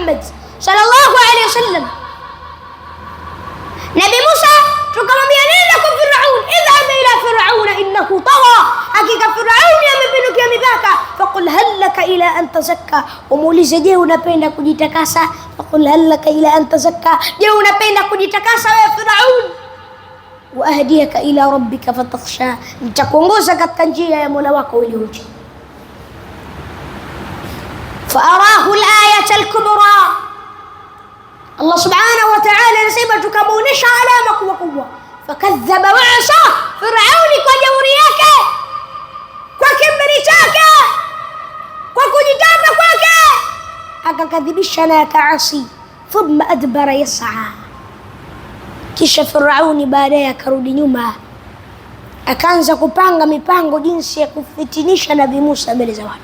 Muhammad sallallahu alaihi wasallam. Nabii Musa tukamwambia nenda kwa Firaun, idhhab ila Firauna innahu tagha, hakika Firauni amepindukia mipaka. Faqul hal laka ila an tazakka, umuulize je unapenda kujitakasa? Faqul hal laka ila an tazakka, je unapenda kujitakasa wewe Firaun? Wa ahdiyaka ila rabbika fatakhsha, nitakuongoza katika njia ya Mola wako ili umche. Faarahu al-ayata al-kubra, Allah subhanahu wa ta'ala anasema tukamuonesha alama kubwa. Fakadhaba wa asa, Firauni kwa jeuri yake, kwa kiburi chake, kwa kujitamba kwake akakadhibisha na akaasi. Thumma adbara yas'a, kisha Firauni baadaye akarudi nyuma, akaanza kupanga mipango jinsi ya kufitinisha Nabii Musa mbele za watu.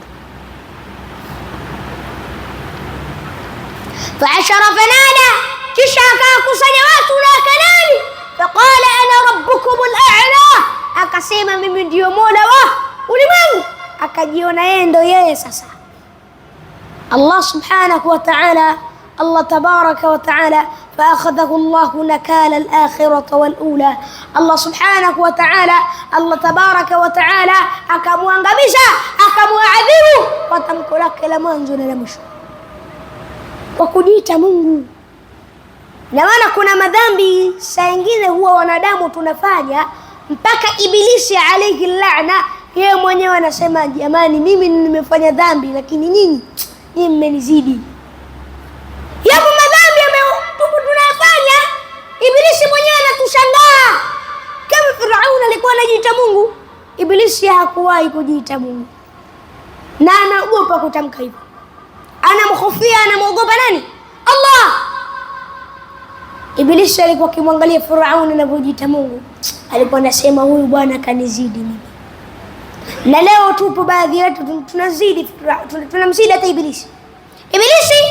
Faashara fanada, kisha akakusanya watu na akanani. Faqala ana rabbukumul a'la, akasema mimi ndio Mola wa ulimwengu. Akajiona yeye ndio yeye. Sasa Allah subhanahu wa ta'ala, Allah tabaraka wa ta'ala, faakhadhahu Allahu nakala al-akhirati wal-ula. Allah subhanahu wa ta'ala, Allah tabaraka wa ta'ala akamwangamiza, akamwadhibu kwa tamko lake la mwanzo na la mwisho, kwa kujiita Mungu. Na maana kuna madhambi saa nyingine huwa wanadamu tunafanya mpaka Ibilisi alayhi laana yeye mwenyewe anasema jamani, mimi nimefanya dhambi lakini nyinyi mmenizidi. Yapo madhambi ambayo tunafanya Ibilisi mwenyewe anatushangaa. Kama Firauni alikuwa anajiita Mungu, Ibilisi hakuwahi kujiita Mungu na anaogopa kutamka hivyo. Anamhofia, anamwogopa nani? Allah. Ibilisi alikuwa akimwangalia Firauni anapojiita Mungu, alikuwa anasema huyu bwana kanizidi mimi. Na leo tupo baadhi yetu tunazidi, tunamzidi hata Ibilisi. Ibilisi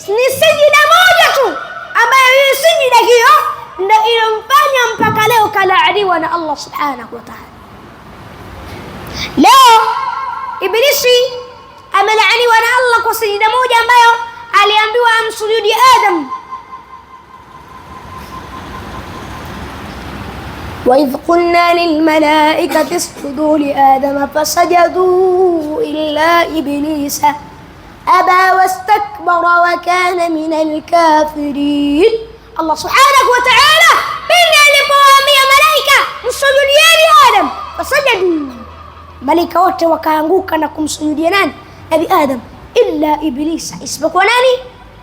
ni sijida moja tu ambayo hii sijida hiyo ndio ilomfanya mpaka leo kalaaniwa na Allah subhanahu wa ta'ala. Leo Ibilisi amelaaniwa na Allah kwa sijida moja ambayo aliambiwa amsujudi Adam. وإذ قلنا للملائكة اسجدوا لآدم فسجدوا إلا إبليس أبى واستكبر وكان من الكافرين. الله سبحانه وتعالى من alipowaambia malaika msujudieni Adam, fasajadu, malaika wote wakaanguka na kumsujudia nani? Nabii Adam, illa Iblisa, isipokuwa nani?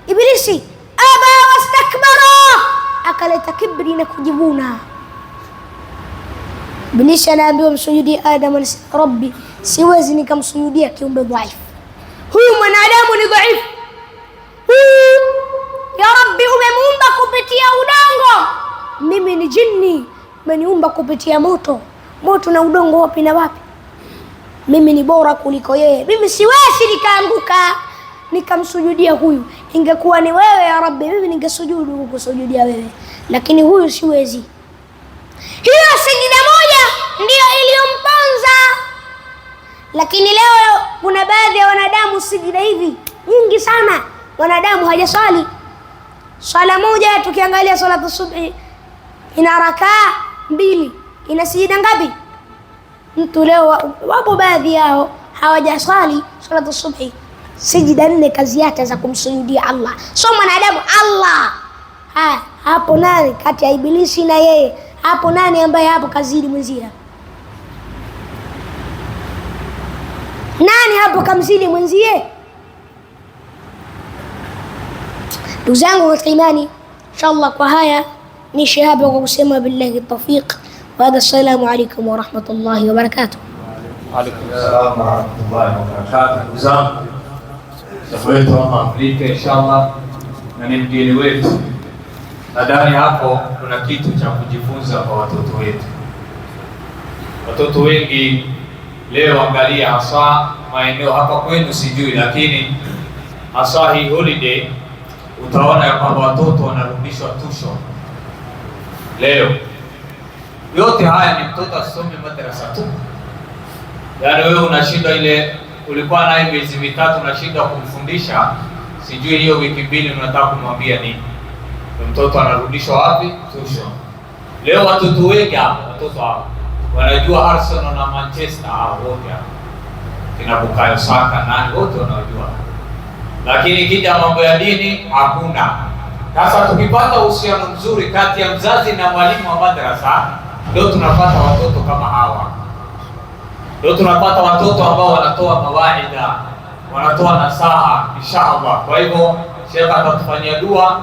Iblisi. Aba wastakbara, akaleta kibri na kujivuna. Iblisi anaambiwa msujudie Adam, anasema Rabbi, siwezi nikamsujudia kiumbe dhaifu. Huyu mwanadamu ni dhaifu. Ya Rabbi, umemuumba kupitia udongo, mimi ni jini, umeniumba kupitia moto. Moto na udongo wapi na wapi? Mimi ni bora kuliko yeye, mimi siwezi nikaanguka nikamsujudia huyu. Ingekuwa ni wewe ya Rabbi, mimi ningesujudu kukusujudia wewe, lakini huyu siwezi. Hiyo sijida moja ndio iliyomponza. Lakini leo kuna baadhi ya wanadamu sijida hivi nyingi sana. Wanadamu hajaswali swala moja, tukiangalia salatu subhi ina rakaa 2, ina sijida ngapi? Mtu leo wapo baadhi yao hawajaswali salatu subhi, sijida 4 kazi yake za kumsujudia Allah. So mwanadamu Allah, hapo nani kati ya Ibilisi na yeye? Hapo nani ambaye hapo kazidi mwenzie? Nani hapo kamzidi mwenzie? Ndugu zangu katika imani, inshallah kwa haya nishi hapa kwa kusema billahi tawfiq wa hada. Assalamu alaykum wa rahmatullahi wa barakatuh. Wa alaykum assalam wa rahmatullahi wa barakatuh. Ndugu zangu, sasa wetu hapa Afrika inshallah na ni mgeni wetu. Nadhani hapo kuna kitu cha kujifunza kwa watoto wetu. Watoto wengi leo, angalia hasa maeneo hapa kwenu sijui, lakini hasa hii holiday utaona ya kwamba watoto wanarudishwa tusho. Leo yote haya ni mtoto asome madrasa tu. Yaani wewe unashinda ile ulikuwa naye miezi mitatu unashinda kumfundisha, Sijui hiyo wiki mbili unataka kumwambia nini? Mtoto anarudishwa wapi? Tuition. Leo watoto wengi hapa, watoto hapa wanajua Arsenal na Manchester wote hapa. Kina Bukayo Saka nani wote wanajua. Lakini kija mambo ya dini hakuna. Sasa tukipata uhusiano mzuri kati ya mzazi na mwalimu wa madrasa, ndio tunapata watoto kama hawa. Ndio tunapata watoto ambao wanatoa mawaidha, wanatoa nasaha inshallah. Kwa hivyo Sheikh atatufanyia dua